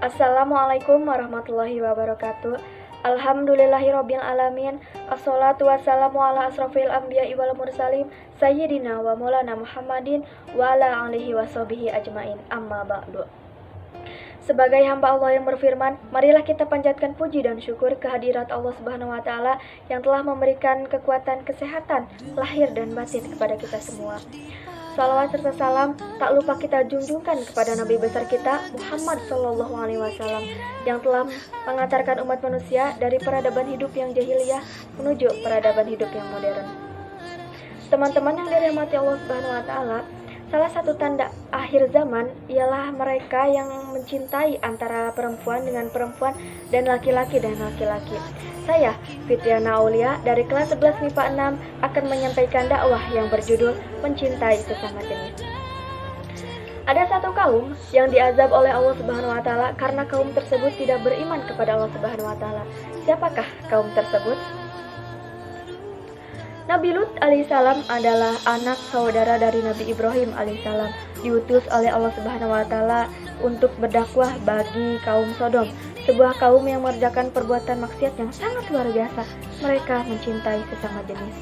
Assalamualaikum warahmatullahi wabarakatuh. Alhamdulillahirabbil alamin. Assalatu wassalamu ala asrofil anbiya'i wal mursalin sayyidina wa maulana Muhammadin wa ala alihi washabihi ajmain. Amma ba'du. Sebagai hamba Allah yang berfirman, marilah kita panjatkan puji dan syukur kehadirat Allah Subhanahu wa taala yang telah memberikan kekuatan kesehatan lahir dan batin kepada kita semua. Salawat serta salam tak lupa kita junjungkan kepada Nabi besar kita Muhammad Sallallahu Alaihi Wasallam yang telah mengantarkan umat manusia dari peradaban hidup yang jahiliyah menuju peradaban hidup yang modern. Teman-teman yang dirahmati Allah Subhanahu Wa Taala, salah satu tanda akhir zaman ialah mereka yang mencintai antara perempuan dengan perempuan dan laki-laki dan laki-laki. Saya, Fitriana Aulia, dari kelas 11 MIPA 6 akan menyampaikan dakwah yang berjudul Mencintai Sesama Jenis. Ada satu kaum yang diazab oleh Allah Subhanahu wa taala karena kaum tersebut tidak beriman kepada Allah Subhanahu wa taala. Siapakah kaum tersebut? Nabi Lut alaihissalam adalah anak saudara dari Nabi Ibrahim alaihissalam, diutus oleh Allah Subhanahu wa taala untuk berdakwah bagi kaum Sodom, sebuah kaum yang mengerjakan perbuatan maksiat yang sangat luar biasa. Mereka mencintai sesama jenis.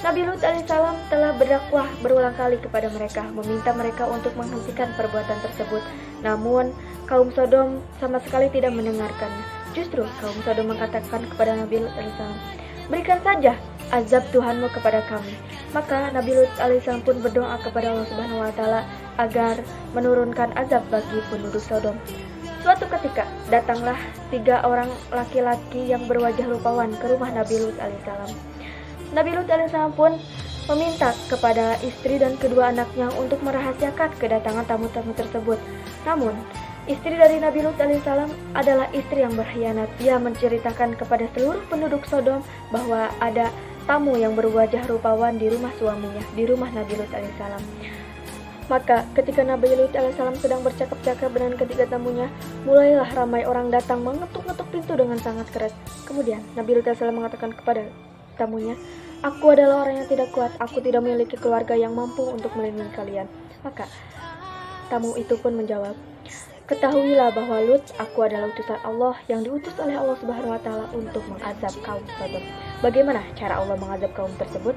Nabi Lut alaihissalam telah berdakwah berulang kali kepada mereka, meminta mereka untuk menghentikan perbuatan tersebut. Namun, kaum Sodom sama sekali tidak mendengarkannya. Justru kaum Sodom mengatakan kepada Nabi Lut alaihissalam, "Berikan saja azab Tuhanmu kepada kami." Maka Nabi Lut alaihissalam pun berdoa kepada Allah Subhanahu wa taala agar menurunkan azab bagi penduduk Sodom. Suatu ketika datanglah 3 orang laki-laki yang berwajah rupawan ke rumah Nabi Lut alaihissalam. Nabi Lut alaihissalam pun meminta kepada istri dan kedua anaknya untuk merahasiakan kedatangan tamu-tamu tersebut. Namun, istri dari Nabi Lut alaihissalam adalah istri yang berkhianat. Ia menceritakan kepada seluruh penduduk Sodom bahwa ada tamu yang berwajah rupawan di rumah suaminya, di rumah Nabi Lut alaihissalam. Maka ketika Nabi Lut alaihissalam sedang bercakap-cakap dengan ketiga tamunya, mulailah ramai orang datang mengetuk-ngetuk pintu dengan sangat keras. Kemudian Nabi Lut alaihissalam mengatakan kepada tamunya, "Aku adalah orang yang tidak kuat, aku tidak memiliki keluarga yang mampu untuk melindungi kalian." Maka tamu itu pun menjawab, "Ketahuilah bahwa Lut, aku adalah utusan Allah yang diutus oleh Allah Subhanahu wa taala untuk mengazab kaum Sodom." Bagaimana cara Allah mengazab kaum tersebut?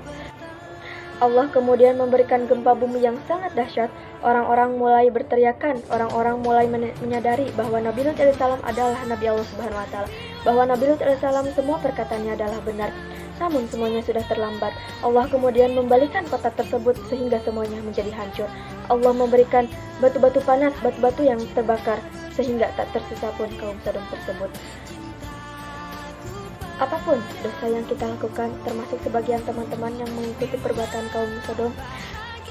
Allah kemudian memberikan gempa bumi yang sangat dahsyat. Orang-orang mulai berteriakan, orang-orang mulai menyadari bahwa Nabi Lut alaihissalam adalah Nabi Allah Subhanahu wa taala, bahwa Nabi Lut alaihissalam semua perkataannya adalah benar. Namun semuanya sudah terlambat. Allah kemudian membalikan kota tersebut sehingga semuanya menjadi hancur. Allah memberikan batu-batu panas, batu-batu yang terbakar, sehingga tak tersisa pun kaum Sodom tersebut. Apapun dosa yang kita lakukan, termasuk sebagian teman-teman yang mengikuti perbuatan kaum Sodom,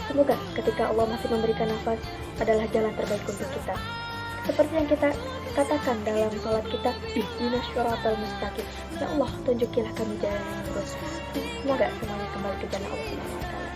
semoga ketika Allah masih memberikan nafas adalah jalan terbaik untuk kita. Seperti yang kita katakan dalam salat kita, ihdinas syiratal mustaqim. Ya Allah, tunjukilah kami jalan yang lurus. Semoga semuanya kembali ke jalan Allah Subhanahu wa taala.